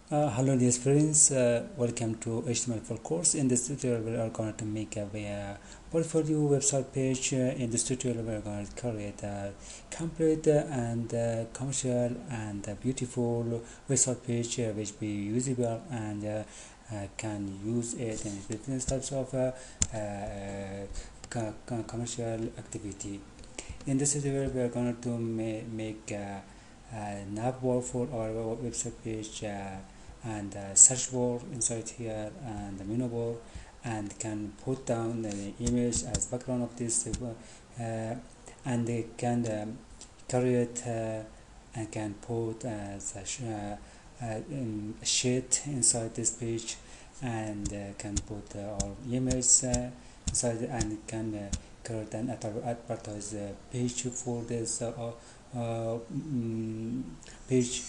Hello dear friends, welcome to HTML4 course. In this tutorial we are going to make a portfolio website page. In this tutorial we are going to create a complete and commercial and beautiful website page which be usable and can use it in different types of commercial activity. In this tutorial we are going to make a nav bar for our website page and search bar inside here and the menu bar, and can put down the image as background of this and they can create and can put as a sheet inside this page, and can put our image inside and can create an advertise page for this page,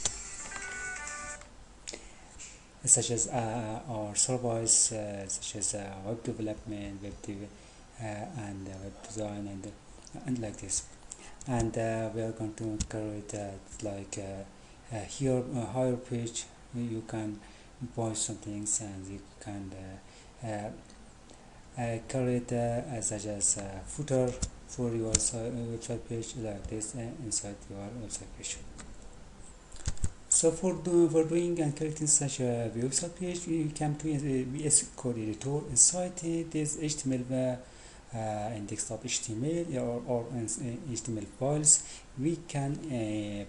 such as our service such as web development, and web design, and like this. And we are going to create like here higher page. You can buy some things and you can create such as footer for your website page like this inside your website page. So for doing and creating such a website page, you come to VS Code editor. Inside this HTML index.html or HTML files, we can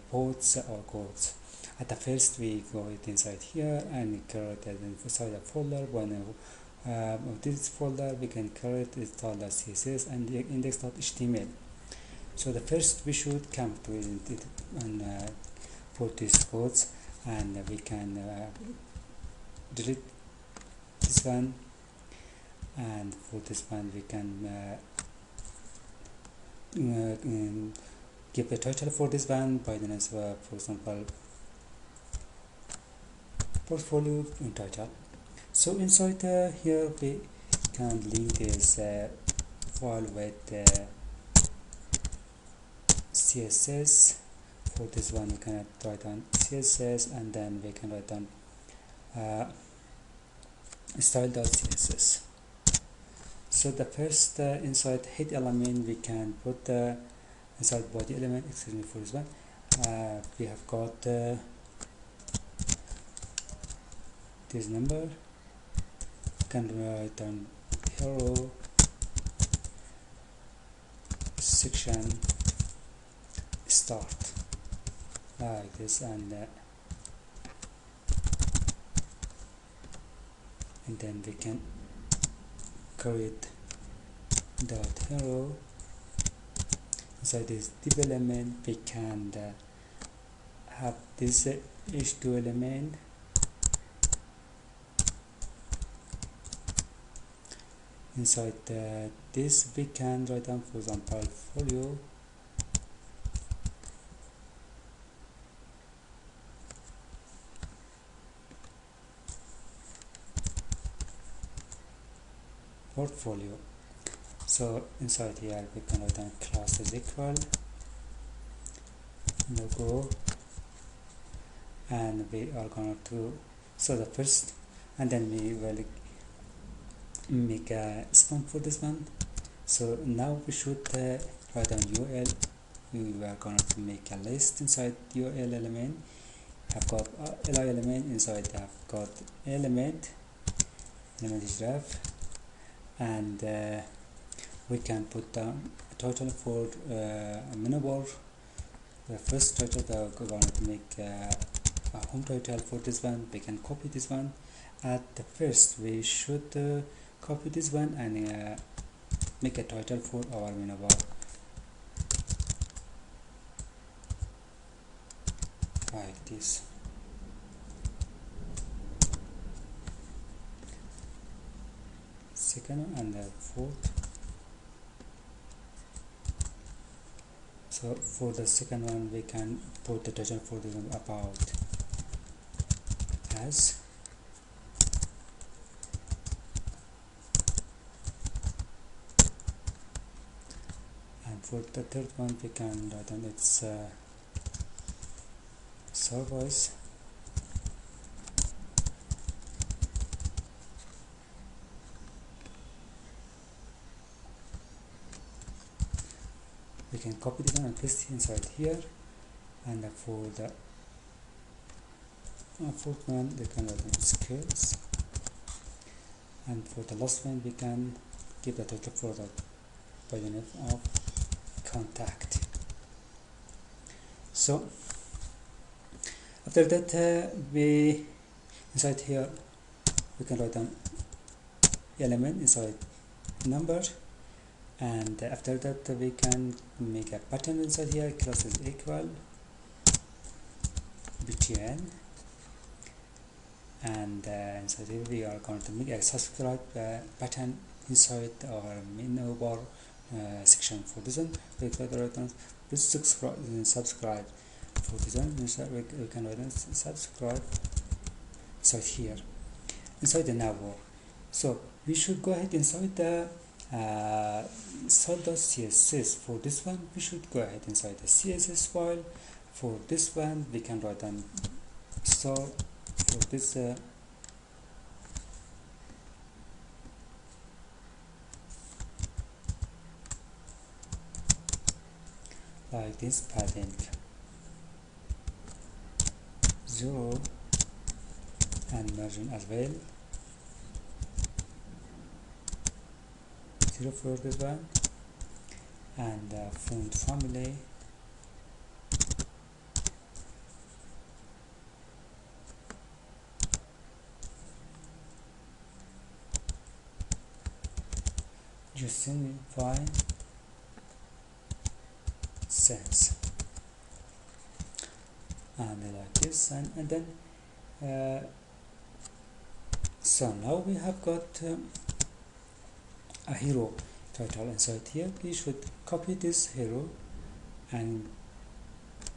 put our codes. At the first, we go inside here and create inside a folder. One of this folder, we can create install the CSS and index.html. So the first we should come to it and put these codes, and we can delete this one, and for this one we can give a title for this one by the name of, for example, portfolio in title. So inside here we can link this file with CSS. For this one we can write on CSS, and then we can write on style.css. So the first inside head element we can put inside body element. Excuse me for this one. We have got this number. We can write on hero section start like this, and then we can create dot hero. Inside this div element we can have this h2 element. Inside this we can write down, for example, portfolio. So inside here we can write down class is equal logo, and we are going to, so the first, and then we will make a span for this one. So now we should write down UL. We are going to make a list inside UL element. I've got li element inside. I've got element is ref, and we can put down a title for a menu bar. The first title that we're going to make a home title for this one. We can copy this one. At the first we should copy this one and make a title for our menu bar like this. Second and the fourth. So for the second one we can put the title for the about as, and for the third one we can write on its service we can copy this one and paste it inside here, and for the fourth one we can write on skills, and for the last one we can give the title for that by the name of contact. So after that we inside here we can write an element inside number, and after that we can make a pattern inside here. Class is equal btn, and inside here we are going to make a subscribe pattern inside our menu bar section. For this one we can write on subscribe. For this one we can write on subscribe inside here inside the nav bar. So we should go ahead inside the css. For this one we should go ahead inside the css file. For this one we can write down star for this like this padding 0 and margin as well 0 for this one, and font family justify sense, and like this, and then so now we have got a hero title inside here. We should copy this hero and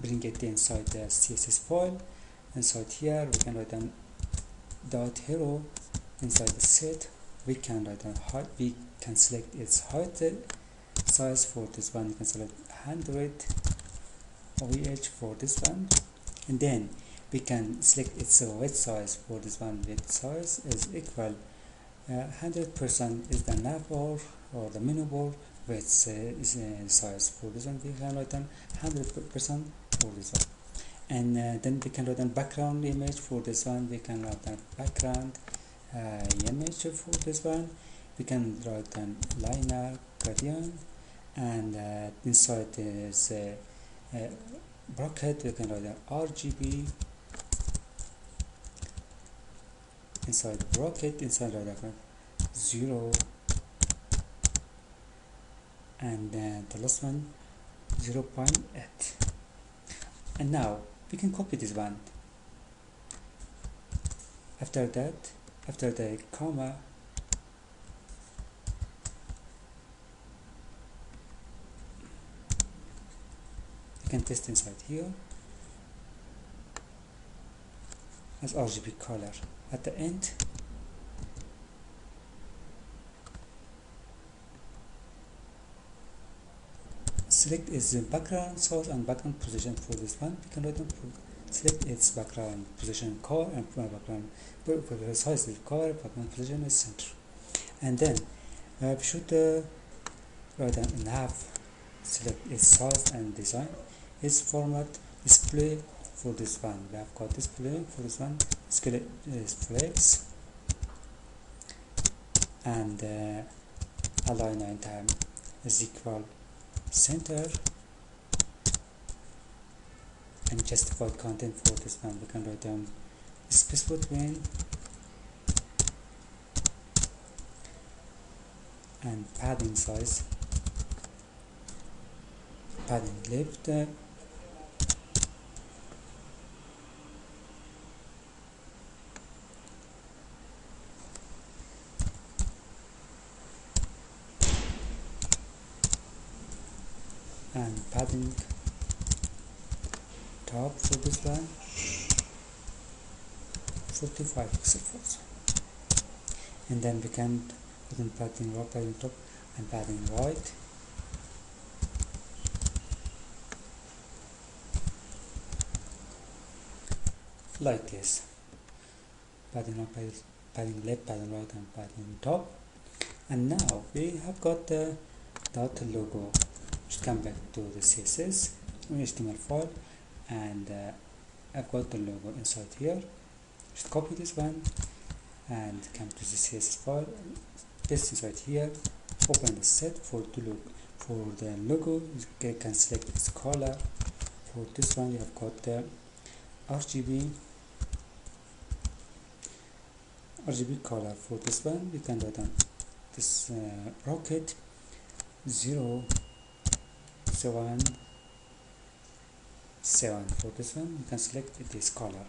bring it inside the CSS file. Inside here we can write down dot hero. Inside the set we can write down height. We can select its height size. For this one you can select 100 OVH for this one, and then we can select its width size. For this one width size is equal 100% is the nav bar or the menu bar width size. For this one we can write down 100% for this one, and then we can write down background image. For this one we can write down background image. For this one we can write down liner gradient, and inside this bracket we can write down RGB. Inside the bracket inside the 0, and the last one 0.8, and now we can copy this one. After that, after the comma you can paste inside here as RGB color. At the end select its background source and background position. For this one we can write down select its background position core, and background for the size is core, background position is center, and then we should write down nav. Select its size and design, its format, display. For this one we have got display. For this one scale is flex, and align and time is equal center, and justify content. For this one we can write down space between, and padding size, padding left, and padding top. For this one 45 pixels, and then we can put in padding right, padding top, and padding right, like this. Padding up, padding left, padding right, and padding top. And now we have got the dot logo should come back to the CSS HTML file, and I've got the logo inside here. Just copy this one and come to the CSS file, paste inside here, open the set for the look. For the logo, you can select its color. For this one, you have got the RGB color. For this one, we can write on this rocket 077. For this one, you can select this color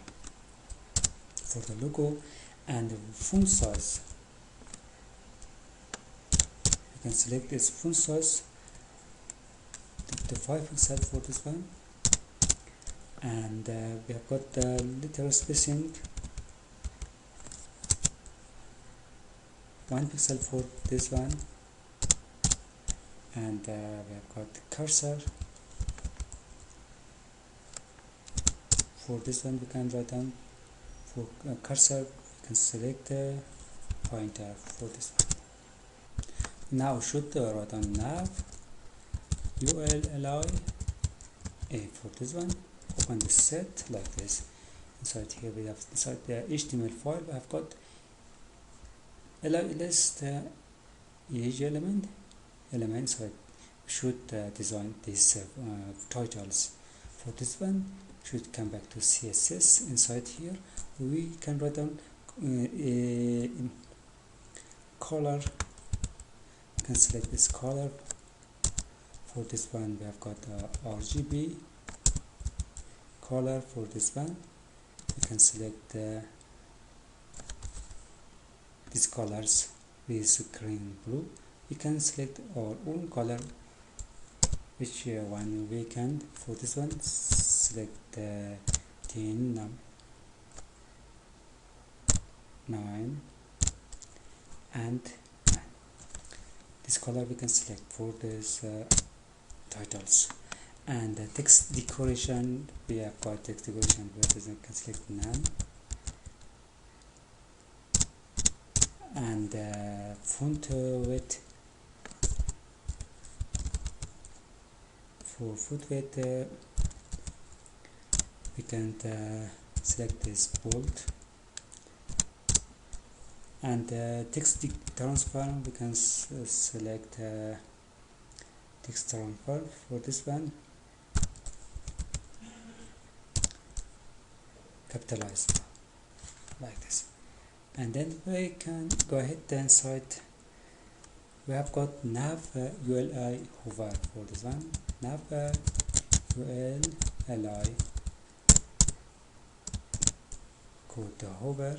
for the logo. And the font size, you can select this font size to 5 pixels for this one, and we have got the letter spacing 1 pixel for this one, and we have got the cursor. For this one, we can write down for cursor, we can select the pointer for this one. Now should write down nav ULLI for this one. Open the set like this. Inside here we have inside the HTML file we have got list each element. So should design these titles. For this one, should come back to CSS. Inside here we can write down color. You can select this color. For this one, we have got RGB color. For this one, you can select these colors with green, blue. You can select our own color, which one we can. For this one, select 10, 9, and 9. This color we can select for this titles. And text decoration, we have got text decoration, where you can select none. And font width, for font width we can select this bold. And text transfer, we can select text transfer. For this one, capitalize like this. And then we can go ahead inside. We have got nav ULI hover. For this one, nav ULI code the hover.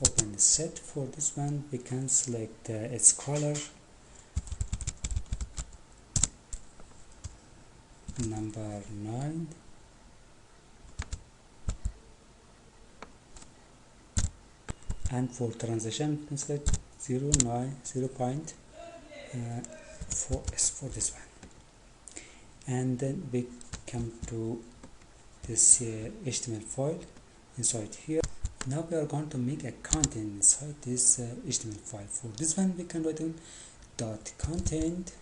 Open the set. For this one, we can select its color, number 9, and for transition, we can select 0.4s for this one. And then we come to this HTML file inside here. Now we are going to make a content inside this HTML file. For this one, we can write in .content.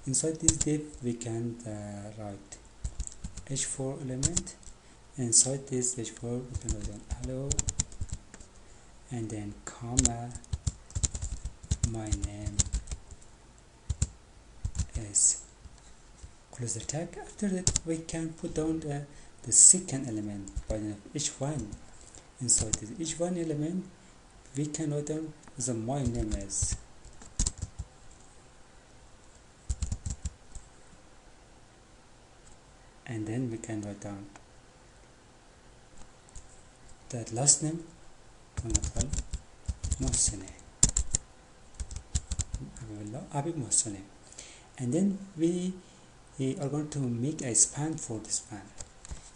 Inside this div, we can write h4 element. Inside this h4, we can write hello, and then comma, my name is, close the tag. After that, we can put down the second element by the h1. Inside this h1 element, we can write down the my name is. And then we can write down that last name, and then we are going to make a span for this span.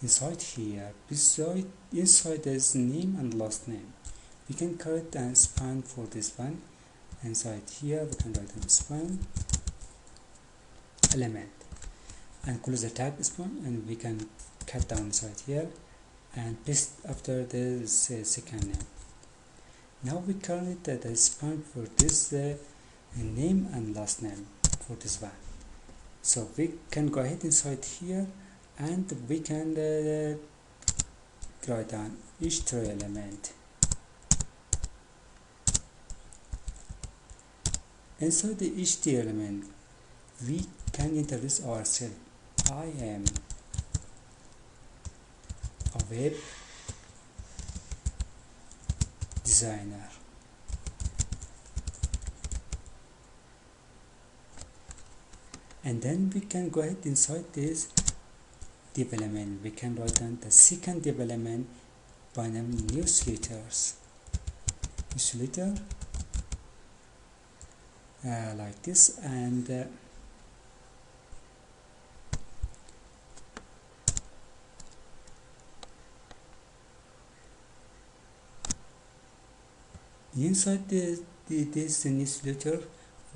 Inside here, inside this name and last name, we can create a span for this one. Inside here, we can write a span element and close the tag span, and we can cut down inside here and paste after the second name. Now we create the span for this name and last name for this one. So we can go ahead inside here and we can write down each three element. Inside the each three element, we can introduce ourselves. I am a web designer. And then we can go ahead inside this development. We can write down the second development by name newsletters. Newsletter like this, and inside this newsletter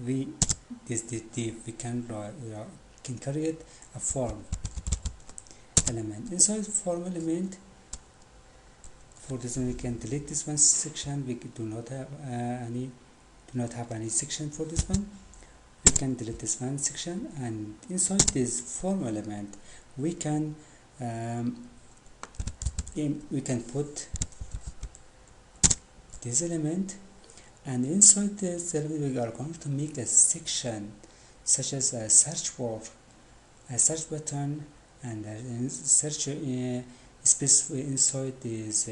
we can create a form element. Inside form element, for this one we can delete this one section. We do not have any section for this one. We can delete this one section, and inside this form element we can put this element, and inside this element we are going to make a section such as a search bar, a search button, and a search space inside this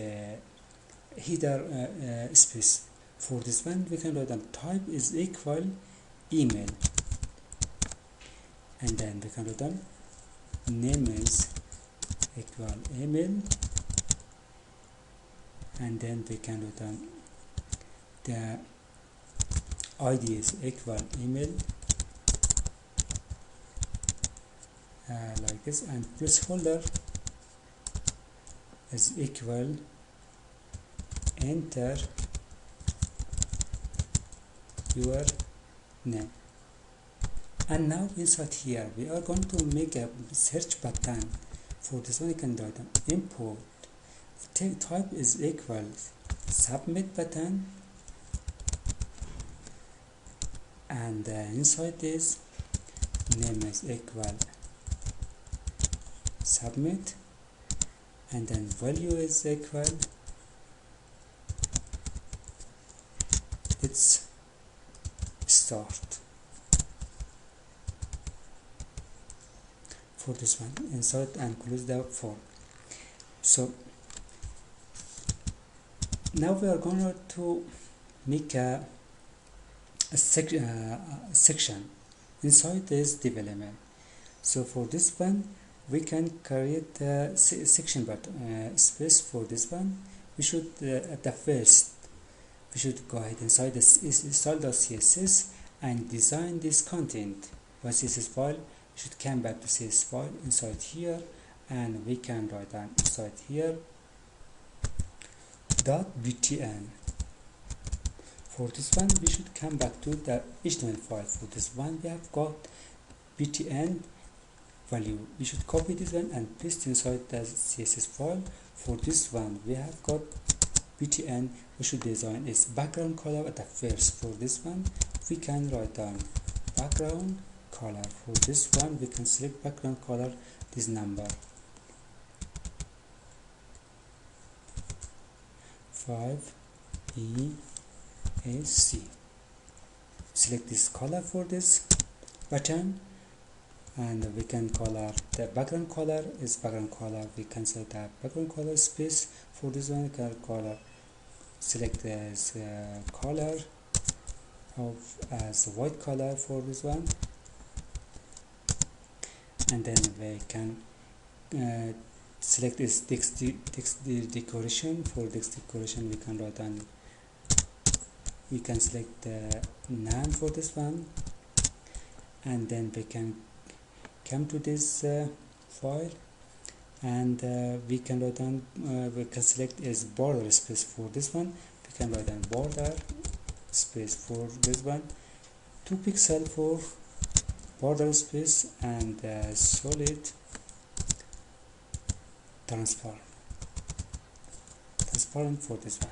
header space. For this one we can write down type is equal email, and then we can write down name is equal email, and then we can write down the ID is equal email, like this, and placeholder is equal enter your name. And now inside here we are going to make a search button. For this one you can write down import type is equal submit button, and inside this name is equal submit, and then value is equal it's start. For this one, insert and close the form. So now we are going to make a section inside this development. So for this one we can create a section space. For this one we should at the first we should go ahead inside this install.css and design this content by CSS file. We should come back to CSS file inside here, and we can write down inside here .btn. For this one we should come back to the HTML file. For this one we have got btn value. We should copy this one and paste inside the CSS file. For this one we have got btn. We should design its background color at the first. For this one we can write down background color. For this one we can select background color, this number 5 EAC. Select this color for this button, and we can color the background color is background color. We can set the background color space. For this one we can color select this color of as white color for this one, and then we can select this text decoration. For text decoration we can write down, we can select the name for this one, and then we can come to this file, and we can write down we can select is border space. For this one we can write down border space. For this one 2 pixel for border space, and solid transform. transparent for this one.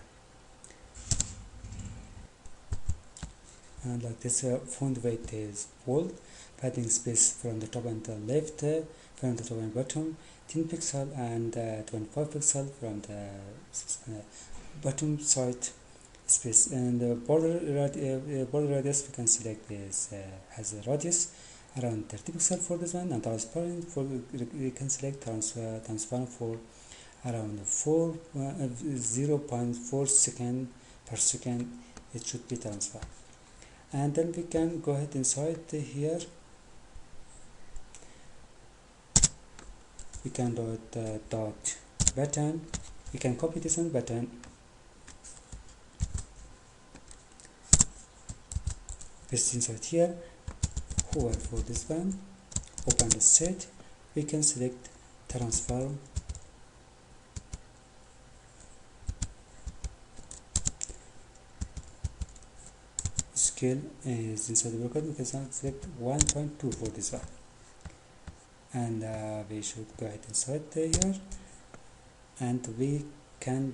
And like this, font weight is bold, padding space from the top and the left, from the top and bottom, 10 pixel and 25 pixel from the bottom side space. And the border radius we can select is has a radius around 30 pixel for this one, and transparent for we can select transparent for around 0.4 second per second. It should be transparent. And then we can go ahead inside here. We can do dot button. We can copy this one button. Paste inside here. Hover for this one. Open the set. We can select transform. Scale is inside the record. We can select 1.2 for this one, and we should go ahead inside here, and we can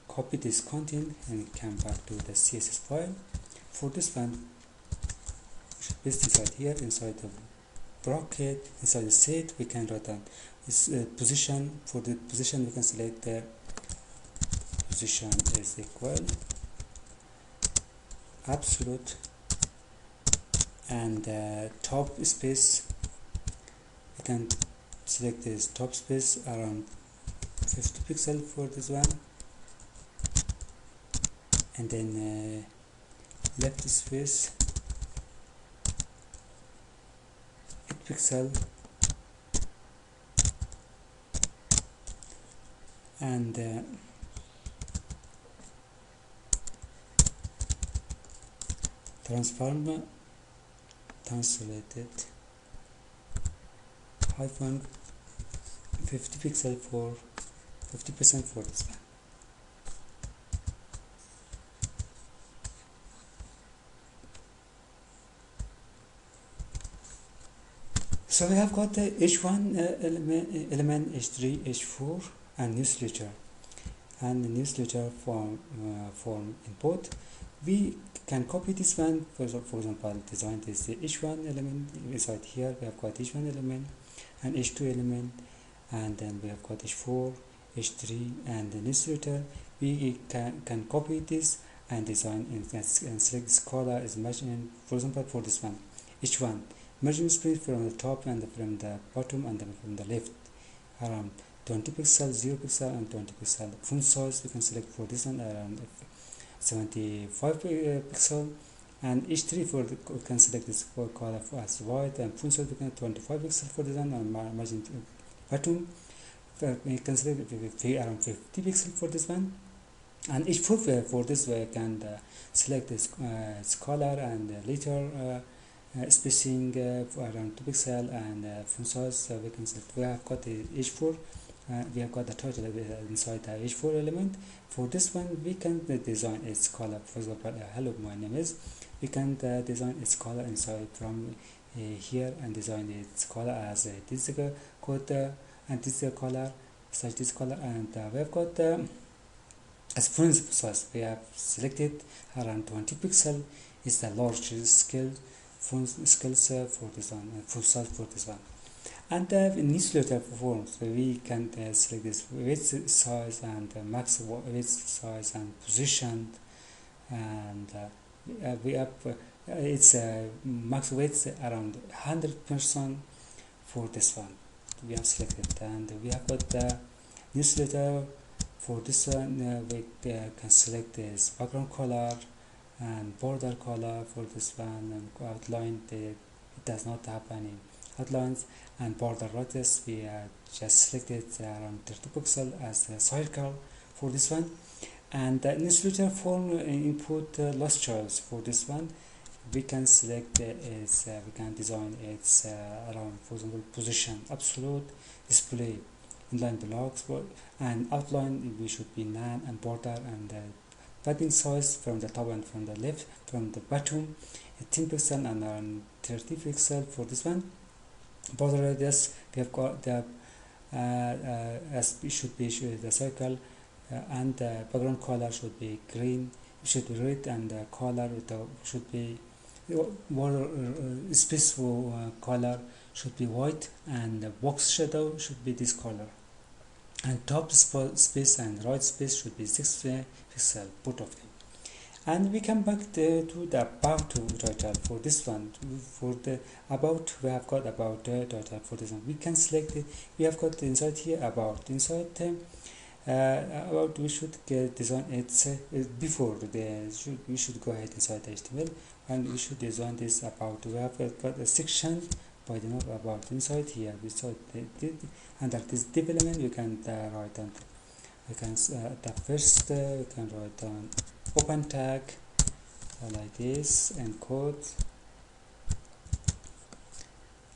copy this content and come back to the CSS file. For this one, we should paste inside here, inside the bracket, inside the set. We can write down this position. For the position, we can select the position is equal absolute, and top space, we can select this top space around 50 pixel for this one, and then left space 8 pixel, and transform translated hyphen 50 pixel for 50% for this one. So we have got the H1 element, H3, H4, and newsletter, and the newsletter form input. We can copy this one. For example, design this H1 element inside here. We have got H1 element and H2 element, and then we have got H4, H3, and the newsletter. We can copy this and design and select this color is matching. For example, for this one, H1 margin space from the top and from the bottom and then from the left around 20 pixel, 0 pixel, and 20 pixel. Font size we can select for this one around 75 pixel, and H3 for the, we can select this for color as white, and font size we can 25 pixel for this one, and margin bottom we can select around 50 pixel for this one, and H4 for this we can select this color and later spacing for around 2 pixel, and font size we can select. We have got the H4. We have got the title inside the H4 element. For this one, we can design its color. For example, hello, my name is. We can design its color inside from here and design its color as this code and this color, such this color, and we have got as font size. We have selected around 20 pixel is the large scale font scales for this one, font size for this one. And newsletter forms, so we can select this width size and max width size and position, and we have it's max width around 100% for this one. We have selected, and we have got the newsletter for this one. We can select this background color and border color for this one, and outline. It does not have any outlines, and border radius we just selected around 30 pixel as a circle for this one, and the newsletter form input last choice for this one. We can select its we can design its around, for example, position, absolute, display, inline blocks, and outline we should be none, and border and padding size from the top and from the left, from the bottom 10 pixel and 30 pixel for this one. border radius, we have got the as it should be the circle, and the background color should be green, should be red, and the color should be border space for color should be white, and the box shadow should be this color, and top space and right space should be 6 pixel, both of them. And we come back to the about title for this one. For the about, we have got about title for this one. We can select it. We have got inside here about. Inside about, we should design it before we should go ahead inside the HTML, and we should design this about. We have got a section by the name about. Inside here, under this development, we can write down. We can the first we can write down open tag like this and code,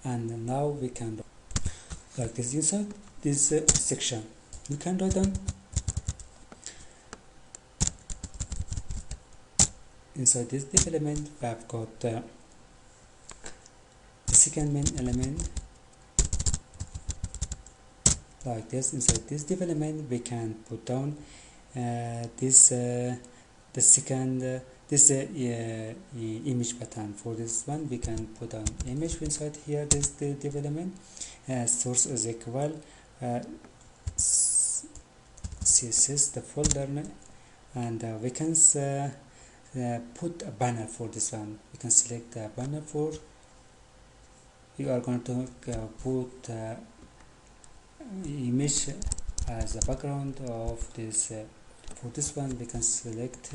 and now we can like this inside this section we can write down inside this development. We have got the second main element like this. Inside this development we can put down this the second this image pattern. For this one we can put down image inside here. This the development source is equal CSS the folder, and we can put a banner for this one. We can select a banner for. We are going to put image as a background of this. For this one we can select,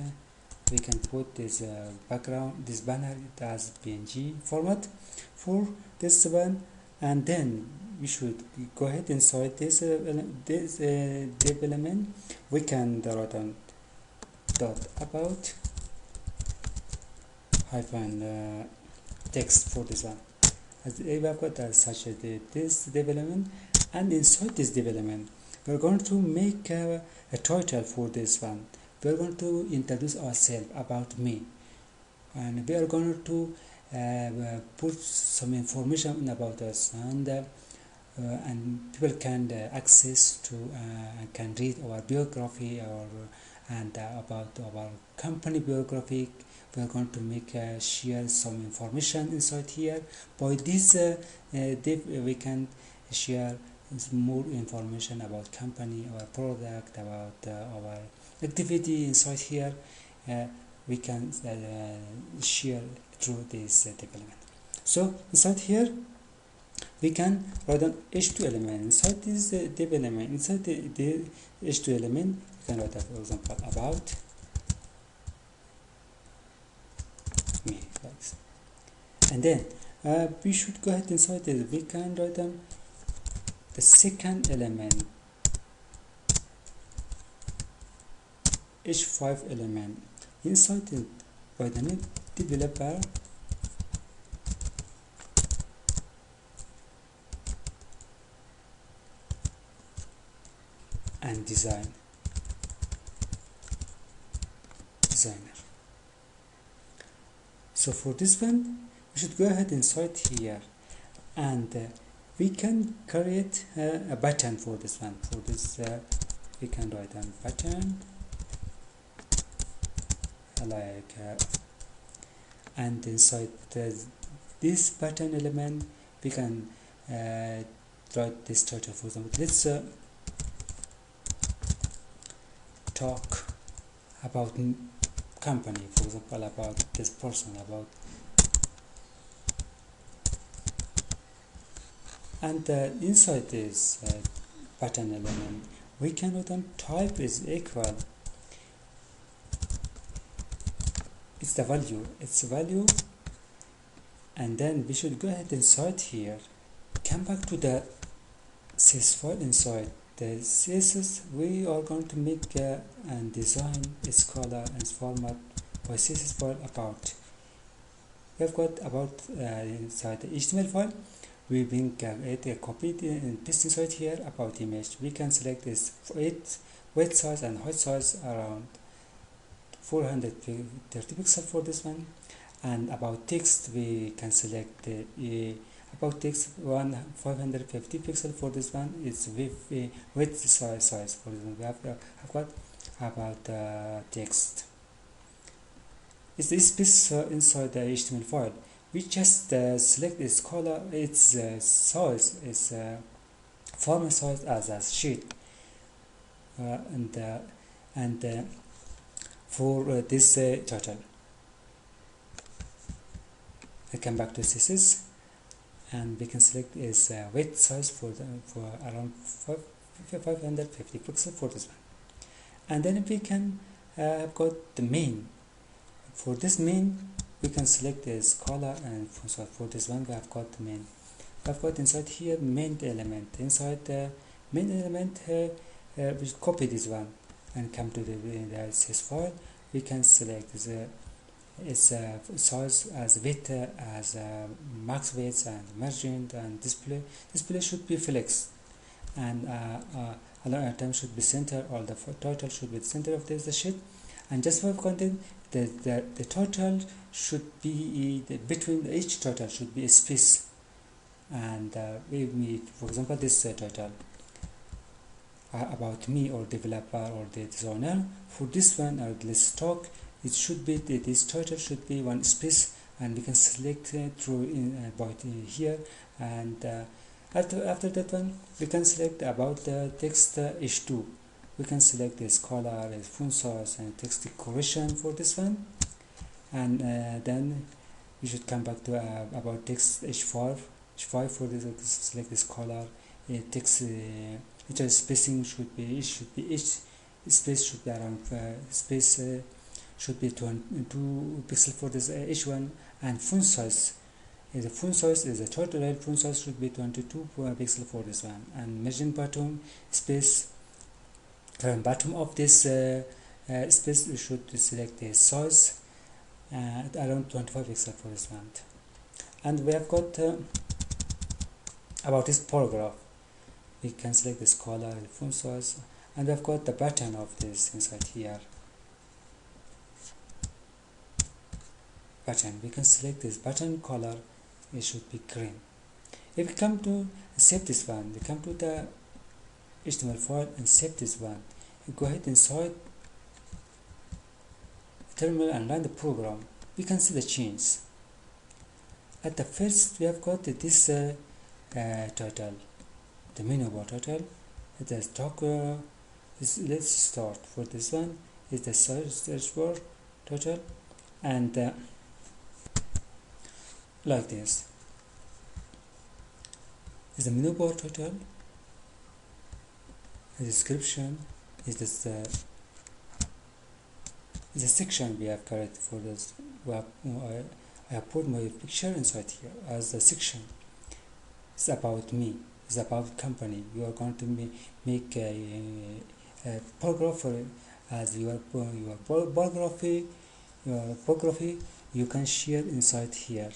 we can put this background, this banner as PNG format for this one, and then we should go ahead inside this development. We can write on dot about hyphen text for this one. As we have got such this development, and inside this development we are going to make a title for this one. We are going to introduce ourselves, about me, and we are going to put some information about us, and people can access to can read our biography and about our company biography. We are going to make share some information inside here. By this we can share more information about company, our product, about our activity inside here. We can share through this development. So inside here we can write an h2 element inside this development. Inside the h2 element we can write, for example, about me, like this. And then we should go ahead inside this. We can write down the second element, h5 element, inside it by the name developer and designer. So for this one we should go ahead inside here, and we can create a button for this one. For this we can write down button like and inside this button element we can write this title. For example, let's talk about company, for example, about this person, about, and inside this button element we can write down type is equal, it's the value, and then we should go ahead inside here, come back to the CSS file. Inside the CSS we are going to make and design its color and format by CSS file about. We have got about inside the HTML file. We bring it copied and paste inside here. About image we can select this weight size and height size around 430 pixels for this one, and about text we can select about text 550 pixel. For this one it's width size. For this one we have got about text. Is this piece inside the HTML file? We just select its color, its size, its format size as a sheet, and for this title, I come back to CSS, and we can select its width size for around 550 pixels for this one, and then we can have got the main. For this main, we can select this color, and for this one we have got the main. I've got inside here main element. Inside the main element, we copy this one and come to the CSS file. We can select its size as width, as max width, and margin, and display. Display should be flexed, and align item should be center, or the title should be the center of the sheet. And just for content, the title should be between each title should be a space. And for example, this title about me, or developer, or the designer. For this one, or the stock, it should be this title should be one space, and we can select through about here. And after that one, we can select about the text h2. We can select this color, font size, and text decoration for this one. And then we should come back to about text h5 for this. Select this color, text spacing should be each space should be around space should be 2 pixels for this h1. And font size, the font size is a total font size should be 22 pixels for this one. And margin bottom space, current bottom of this space, we should select the size around 25 pixels for this one. And we have got about this paragraph, we can select this color, font size, and we have got the button of this inside here. Button, we can select this button color, it should be green. If we come to save this one, we come to the HTML file and save this one. You go ahead inside terminal and run the program. We can see the change. At the first, we have got this title, the menu bar title. The stock let's start for this one is the search bar title, and like this is the menu bar title. The description is this the section we have created for this. I have put my picture inside here as a section. It's about me, it's about company. You are going to make a paragraph as your biography. Your biography you can share inside here,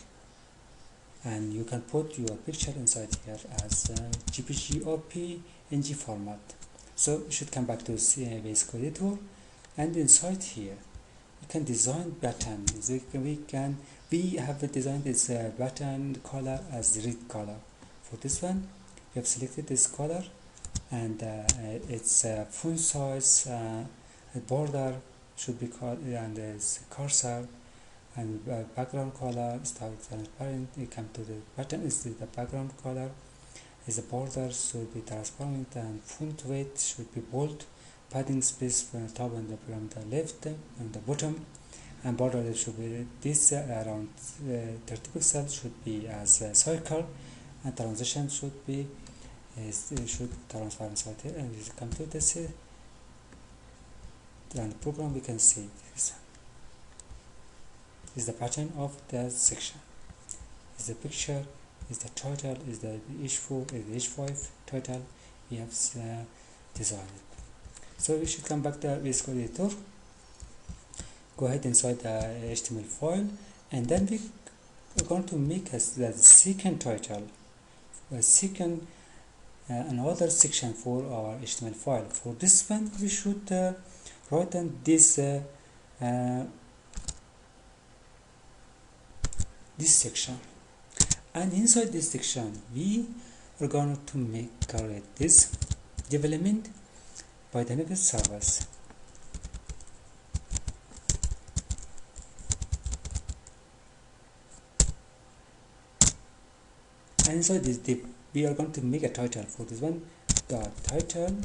and you can put your picture inside here as JPG or PNG format. So you should come back to basic editor, and inside here you can design button. We have designed this button color as red color. For this one, we have selected this color, and its font size, border should be called, and its cursor, and background color is transparent. You come to the button is the background color, is the border should be transparent, and font weight should be bold. Padding space from the top and from the left and the bottom, and border should be this around 30 pixels should be as a circle, and transition should be should transparent right here. And we come to this and the program, we can see this is the pattern of the section, is the picture, is the title, is the h4, is the h5 title we have designed. So we should come back to the basic editor, go ahead inside the HTML file, and then we are going to make the second title, a second another section for our HTML file. For this one, we should write down this this section, And inside this section we are going to create this development by the next service. And inside this div we are going to make a title for this one, dot title,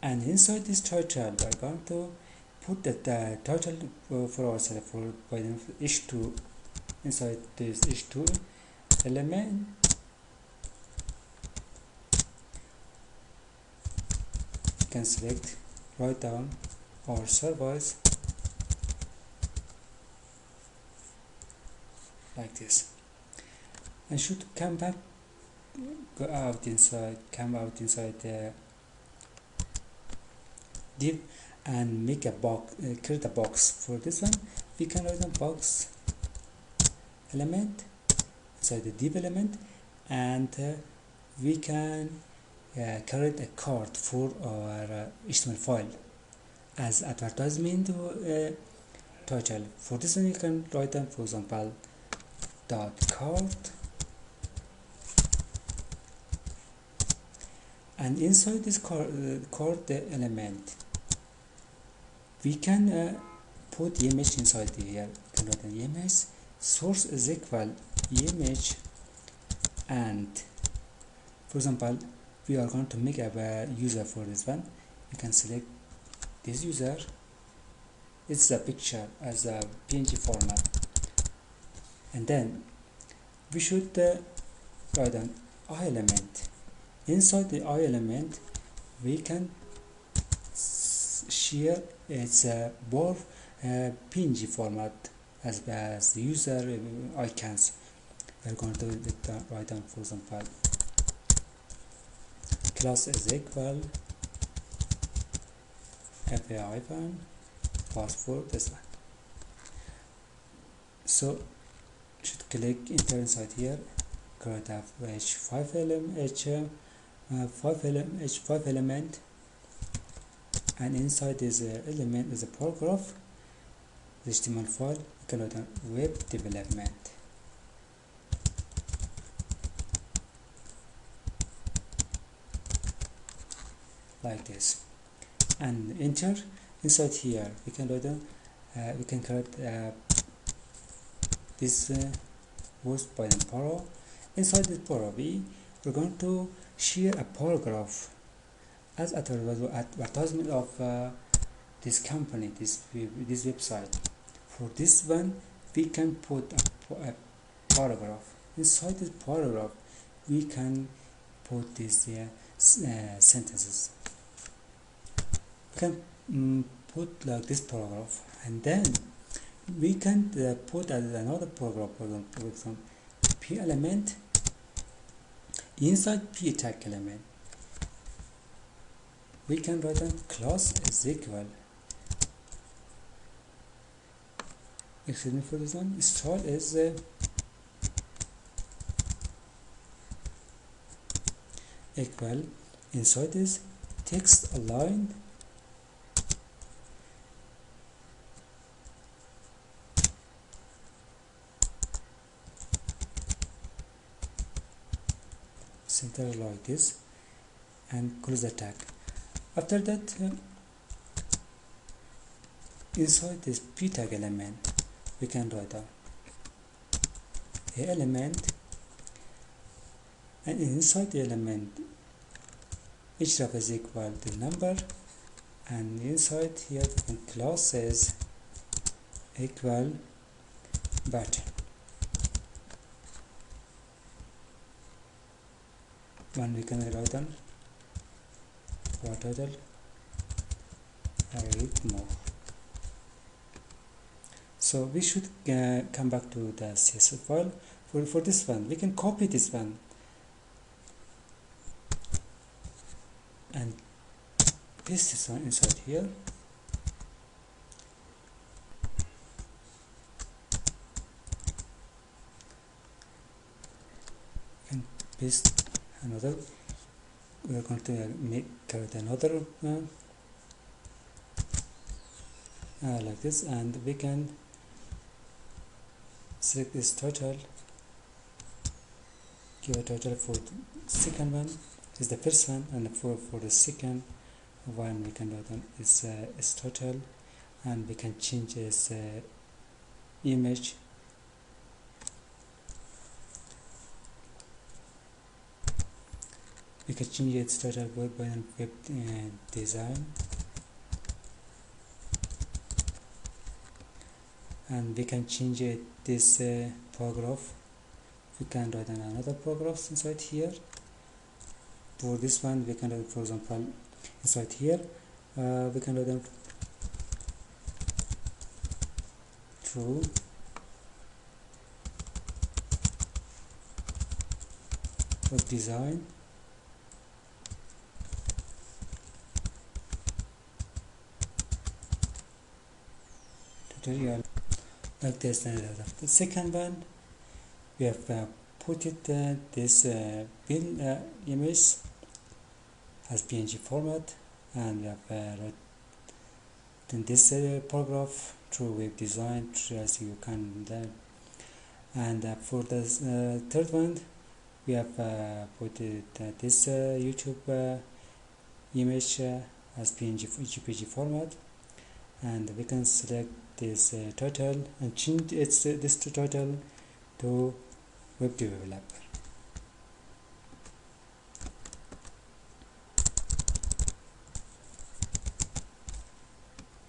and inside this title we are going to put the title for ourselves for by the h2. Inside this h2 element you can select write down our service like this, and should come out inside the div and make a box, create a box. For this one we can write a box element inside the div element, and we can create a card for our HTML file as advertisement title. For this one you can write down, for example, dot card, and inside this card element we can put image inside here. You can write an image, source is equal image, and for example we are going to make a user for this one. You can select this user, it's a picture as a PNG format, and then we should write an I element. Inside the I element we can share its both PNG format as the user icons. We are going to write down, for example, class is equal fa pass for this one. So should click enter inside here, create a h5 element, and inside this element is a paragraph, the HTML file. You can write web development like this, and enter. Inside here we can write we can create this was by the para. Inside this para we're going to share a paragraph as advertisement of this company, this website. For this one we can put a paragraph. Inside this paragraph we can put these sentences. We can put like this paragraph, and then we can put another paragraph, for example p element. Inside p tag element we can write a class is equal, excuse me for this one, style is equal. Inside this text align center like this, and close the tag. After that inside this p tag element we can write a element, and inside the element href is equal to number, and inside here the class is equal button. One we can write on for title read more. So we should come back to the CSS file. For this one we can copy this one and paste this one inside here. And paste another. We are going to create another like this, and we can select this total, give a total for the second one is the first one, and for the second one we can write on is total, and we can change this image. We can change its total web design, and we can change this paragraph. We can write another paragraph inside here. For this one we can write, for example, inside here we can write true web design tutorial, like this. The second one we have put it this bin image as PNG format, and we have written this paragraph through web design, as you can learn. And for the third one we have put it this YouTube image as JPG format, and we can select this title and change this title to web developer.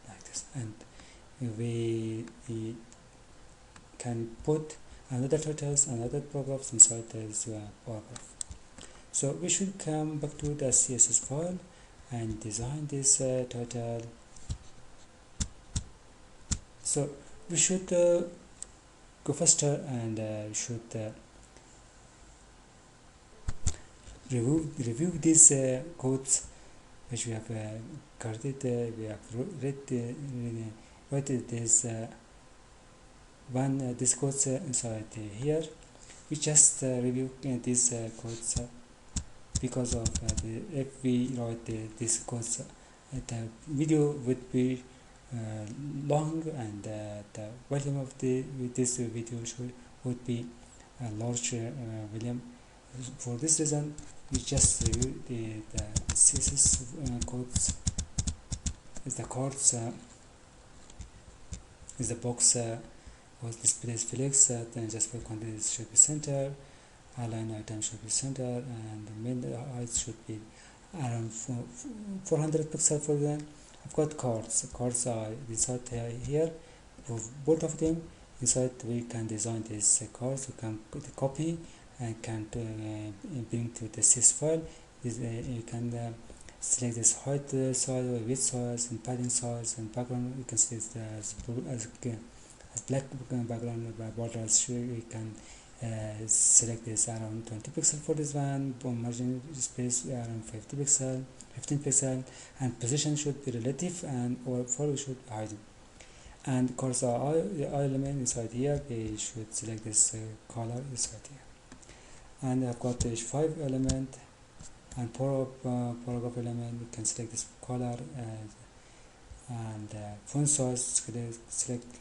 Like this, and we can put another titles, another paragraphs inside this paragraph. So we should come back to the CSS file and design this title. So we should go faster, and should review these codes which we have created. We have written this this codes inside here. We just review these codes because of if we write these codes, the video would be long, and the volume of this video would be a large volume. For this reason we just review the CSS codes. Is the codes is the box was displays flex, then just for content should be center, align item should be center, and the main height should be around 400 pixels for them. I've got cards are inside here. For both of them inside we can design this cards. We can copy and can bring to the CSS file. You can select this height size, width size, and padding size, and background. You can select as black background borders. We can select this around 20 pixels for this one. Margin space around 15 pixel, and position should be relative, and or follow should hide. And cursor element inside here, we should select this color inside here. And I've got this 5 element and paragraph element. We can select this color and font size. Select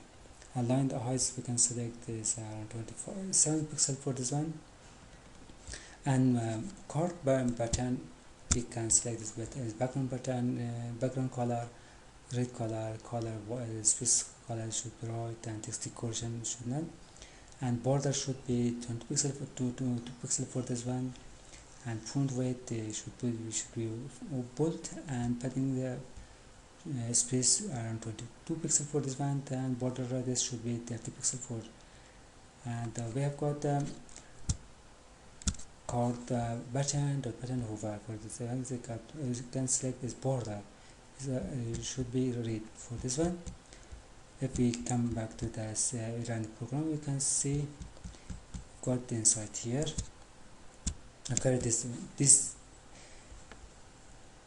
align the heights. We can select this around 27 pixel for this one. And card button, we can select this background button, background color, red color, space color should be right, and text decoration should not. And border should be 20 pixel for 2 pixel for this one. And font weight should be bold, and padding the space around 22 pixel for this one. And border radius should be 30 pixel for. And we have got card button hover for this. You can select this border. It should be red for this one. If we come back to this run the program, we can see got inside here. Okay, this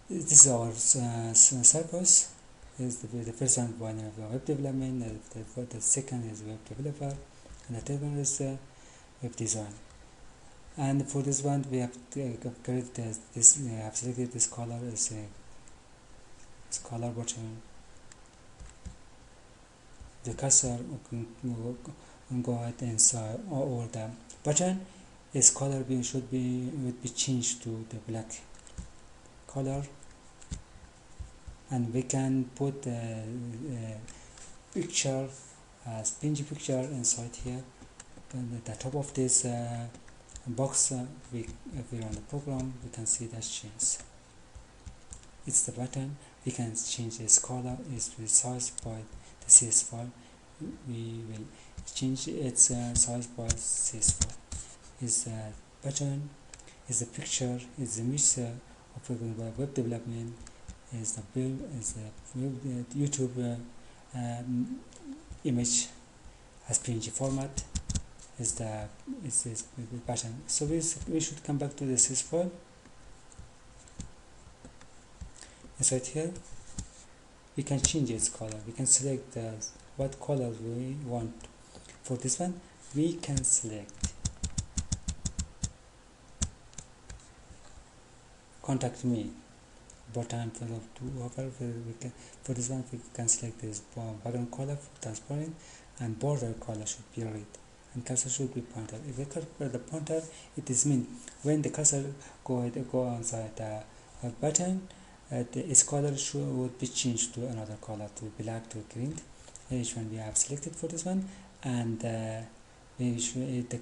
is our cycles. Is the first one of web development, the second is web developer, and the third one is web design. And for this one we have created this. I have selected this color as color button. The cursor go ahead inside or the button its color would be changed to the black color, and we can put a picture, a PNG picture inside here. And at the top of this box, if we run the program, we can see that change. It's the button. We can change its color, its size by the CS file. We will change its size by CS file. Is the button, is the picture, is the image of web development, is the build, is the YouTube image as PNG format, is the button. So we should come back to the CS file. Inside here, we can change its color. We can select what color we want. For this one, we can select contact me button for this one. We can select this background color for transparent, and border color should be red, and cursor should be pointer. If the pointer, it is mean when the cursor go inside the button, its color would be changed to another color, to black, to green. Each one we have selected for this one, and the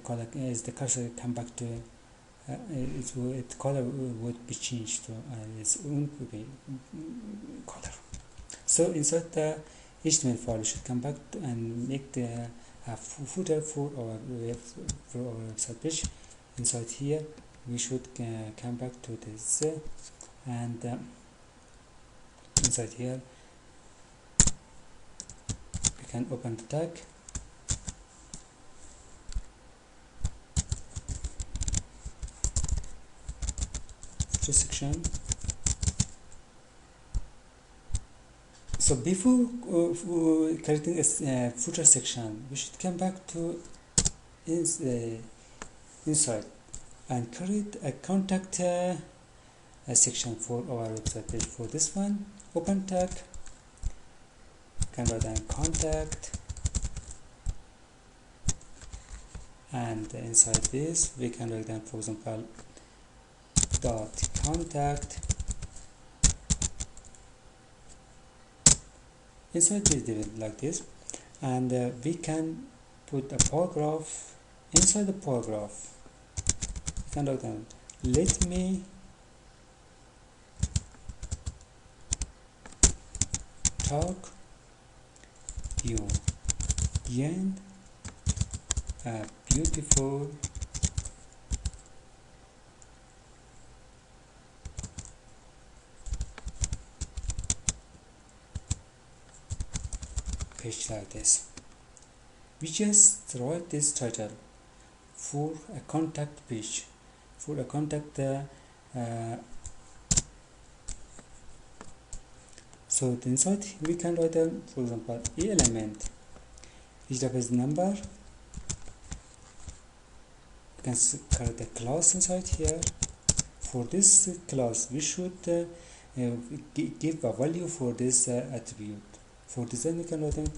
color as the cursor come back to its color would be changed to its own color. So inside the HTML file, we should come back and make the footer for our website page. Inside here, we should come back to this and inside here we can open the tag, footer section. So before creating a footer section, we should come back to inside and create a contact a section for our website page. For this one, open tag, can write down contact, and inside this we can write down, for example, dot contact. Inside this like this, and we can put a paragraph. Inside the paragraph, we can write down, let me talk you in a beautiful page like this. We just write this title for a contact page, for a contact so inside we can write down, for example, element is the number. We can create a class inside here. For this class, we should give a value for this attribute. For design, we can write down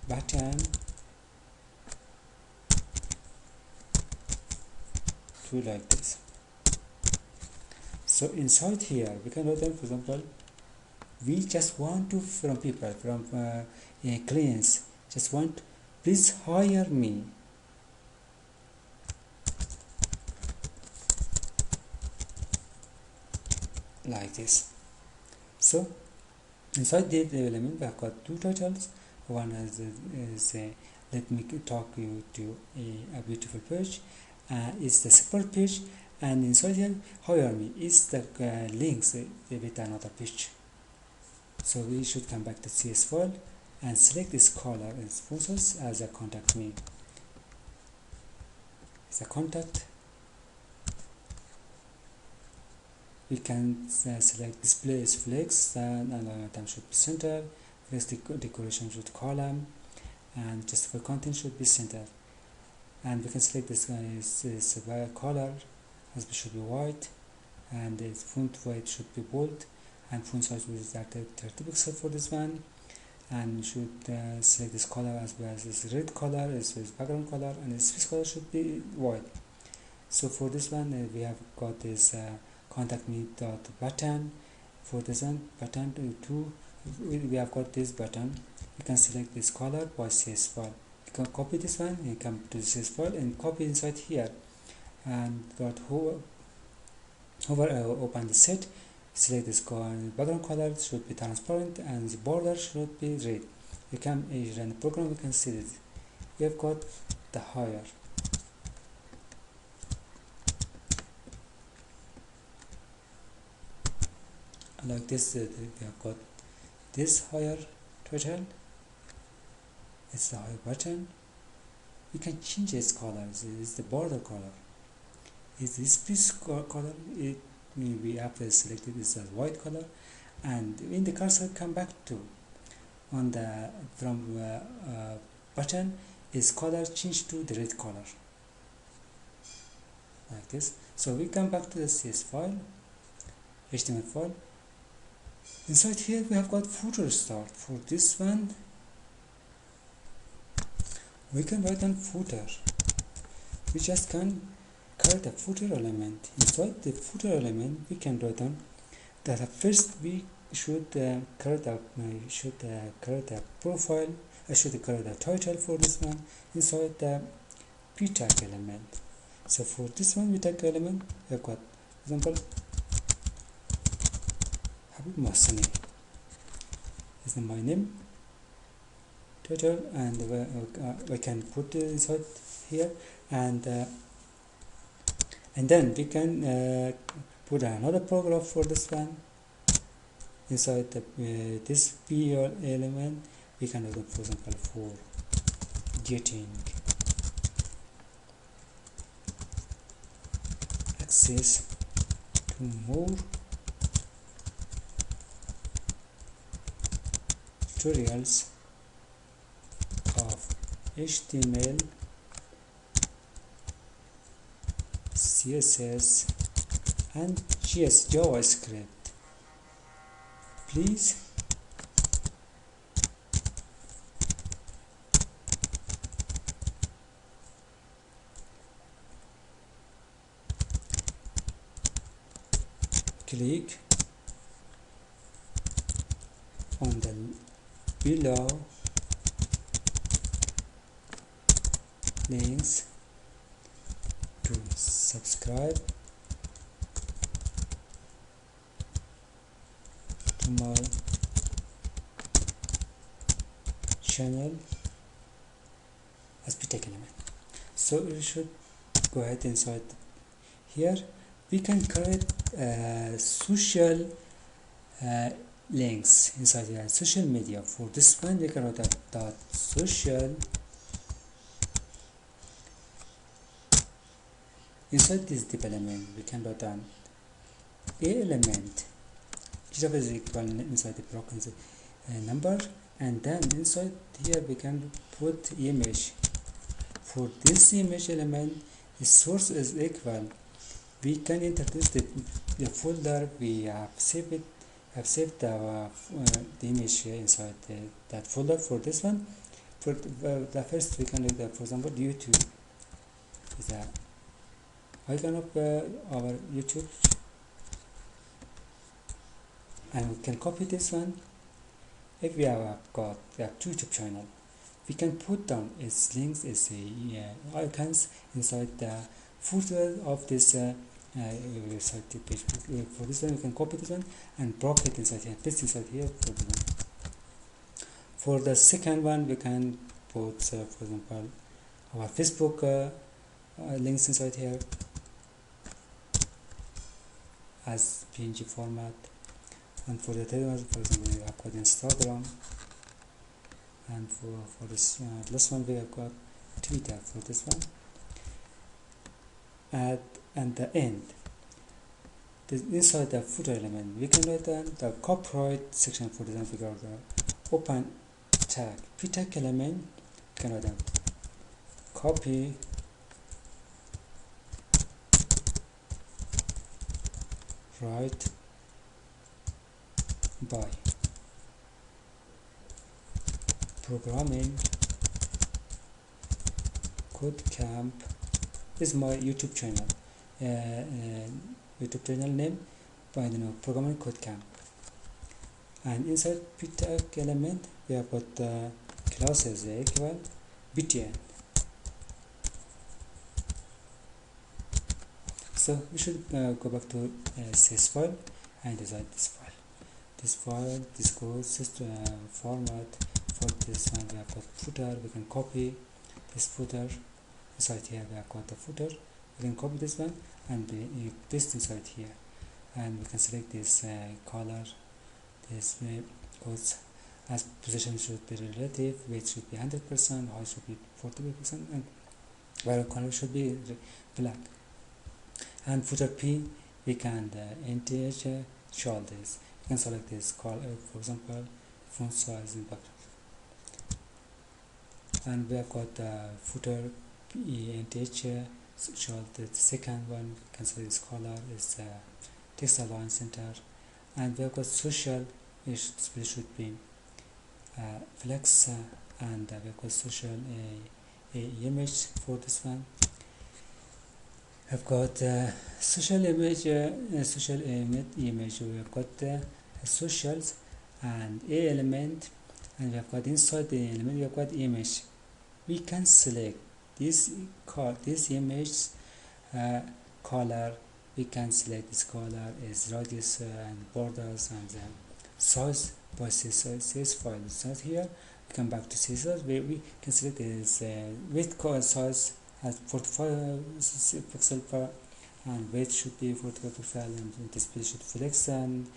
button to like this. So inside here, we can write down, for example, we just want to, from people, from clients, just want, please hire me. Like this. So inside the element, we have got two titles. One is let me talk you to a beautiful page. It's the support page, and inside here, hire me is the links with another page. So we should come back to CS file and select this color and sponsors as a contact me. It's a contact. We can select display is flex, and item should be center, flex decoration should column, and justify content should be center. And we can select this color as should be white, and the font weight should be bold, and font size will be 30 pixels for this one. and should select this color as well as this red color, this background color, and the space color should be white. So for this one we have got this contact me dot button. For this one button two, we have got this button. You can select this color by CS file. You can copy this one, you come to the CS file and copy inside here, and open the set. Select this background color should be transparent and the border should be red. You can run the program, you can see this. We have got the higher. Like this, we have got this higher title. It's the higher button. We can change its colors. It's the border color. Is this piece color? We have selected this as white color, and in the cursor come back to on the from button is color changed to the red color like this. So we come back to the CS file, HTML file. Inside here we have got footer start. For this one we can write on footer. We just can create a footer element. Inside the footer element we can write down that first we should create a profile. I should create a title for this one inside the p tag element. So for this one p tag element we have got example Habib Mohseni is my name, title, and we can put it inside here, and then we can put another paragraph for this one inside the, this p element. We can do, for example, for getting access to more tutorials of HTML, CSS and Java Script, please click on the below links to subscribe to my channel as p-tag element. So we should go ahead inside here. We can create social links inside here, social media. For this one we can write dot social. Inside this div element we can write down a element which is equal inside the broken number, and then inside here we can put image. For this image element, the source is equal. We can introduce the folder we have saved it. Have saved the image here inside that folder. For this one, for the first we can do that. For example, YouTube is the icon of our YouTube, and we can copy this one. If we have got YouTube channel, we can put down its links, its icons inside the footer of this website page. For this one we can copy this one and block it inside here, paste inside here. For the second one we can put for example our Facebook links inside here as PNG format. And for the third one, for example, we have got Instagram, and for this last one we have got Twitter. For this one, and the end, inside the footer element we can write down the copyright section. For example, we got the open tag p-tag element. We can write down copy right by. programming code camp is my YouTube channel. YouTube channel name, I don't know, programming code camp. And inside p-tag element we have got the classes equal btn. So we should go back to CSS file and design this file. This goes format. For this one we have got footer. We can copy this footer. Inside here we have got the footer. We can copy this one and paste inside here, and we can select this color. This goes as position should be relative, weight should be 100%, height should be 40%, and value color should be black. And footer P, we can integer show this. You can select this color, for example, font size and background. And we have got footer P integer show the second one. You can select this color is text align center. And we have got social, which should be flex, and we have got social image for this one. I've got social image. We have got socials and a element, and we have got inside the element we have got image. We can select this image color. We can select this color is radius and borders and size by CSS file. So here we come back to CSS where we can select this width size as 45 pixel per, and weight should be 45 pixel, and display should flex, and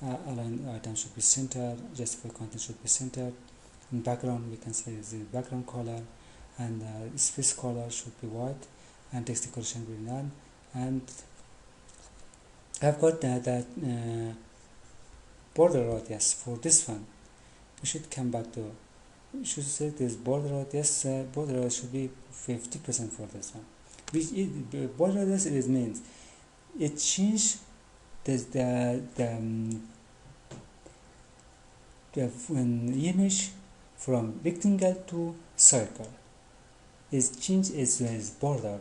align item should be centered, justify content should be centered. And background we can select the background color, and space color should be white, and text decoration will be none. And I've got that border radius for this one. We should come back to, we should select this border radius. Border radius should be 50% for this one. Border radius means it change the image from rectangle to circle. Is change is border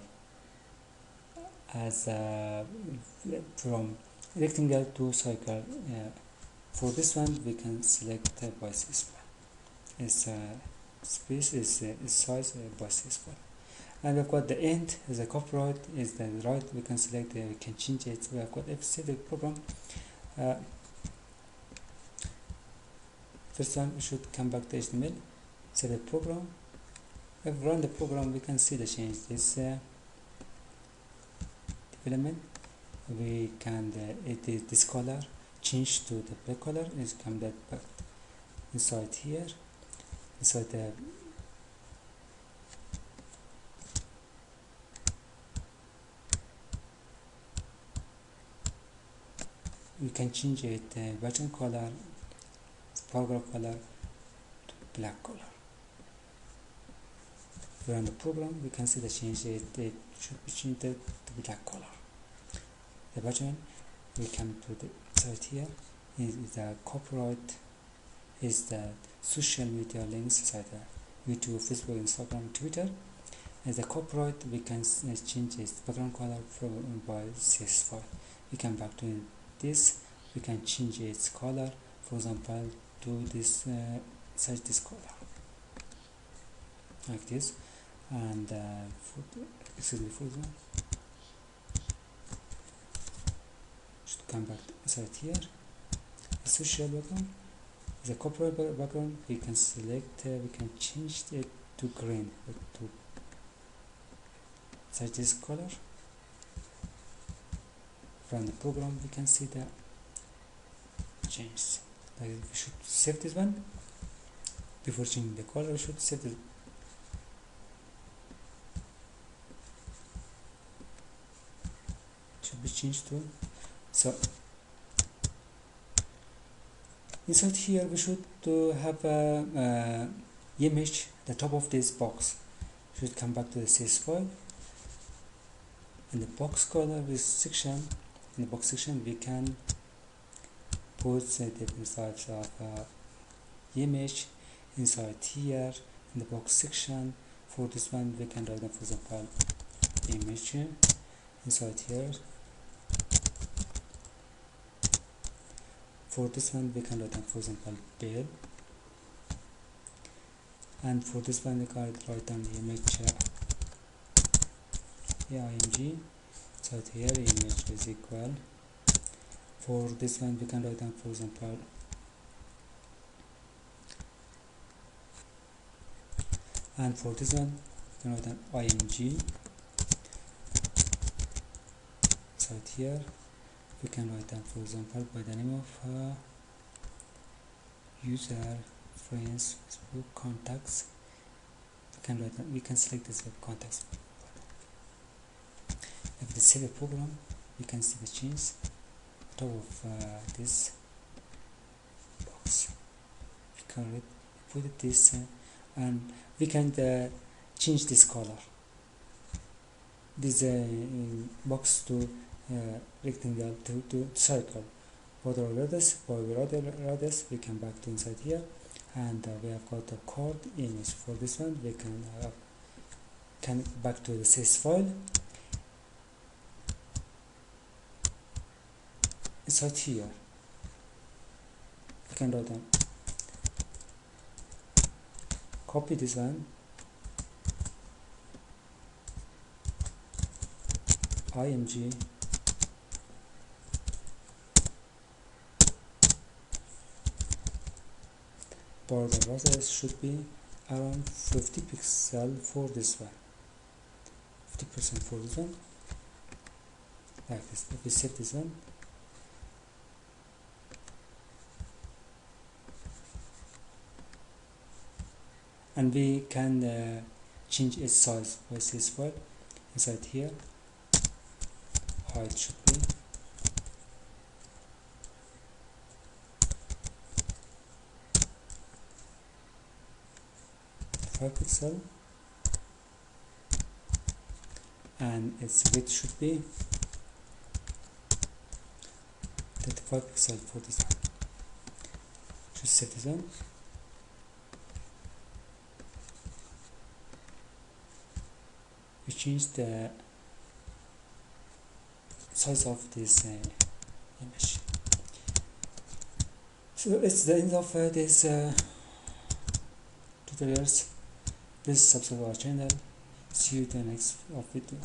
as from rectangle to circle. For this one we can select by CSS. Its space is size by CSS. And we've got the end is a copyright is the right. We can select we can change it. We have got if the program. First one we should come back to HTML. Set the program. If we run the program, we can see the change. This development, we can edit this color, change to the black color, is come that back inside here, inside the we can change it button color, paragraph color to black color. Run the program, we can see the change. It should be changed to black color. The button, we come to the side here. Is the copyright, is the social media links inside the YouTube, Facebook, Instagram, Twitter. As the copyright, we can change its background color from by CSS file. We come back to this. We can change its color, for example, to this such this color, like this. And excuse me, for this one should come back inside here. The social background, the copyright background, we can select, we can change it to green, to such this color. From the program, we can see the change. Like we should save this one before changing the color. We should save it. Should be changed to. So inside here we should have a image the top of this box. We should come back to the CSS file, and the box color is section. In the box section we can put different types of image. inside here in the box section. For this one we can write down, for example, image. Inside here, for this one we can write down, for example, bill. And for this one we can write down image img. So here image is equal. For this one we can write down, for example, and for this one we can write down img. So here we can write down, for example, by the name of user, friends, Facebook, contacts. We can write down, we can select this web contacts. If we save a program, we can see the change top of this box. We can put this and we can change this color, this box to rectangle to circle. For others, we can back to inside here, and we have got the code image. For this one we can back to the CSS file. Inside here we can write down, copy this one, img, border radius should be around 50 pixels for this one, 50% for this one, like this. If we save this one, and we can change its size by CSS file. Inside here, height should be 5 pixels, and its width should be 35 pixels for this one. Just set this one. We change the size of this image. So it's the end of this tutorials. Please subscribe our channel. See you in the next video.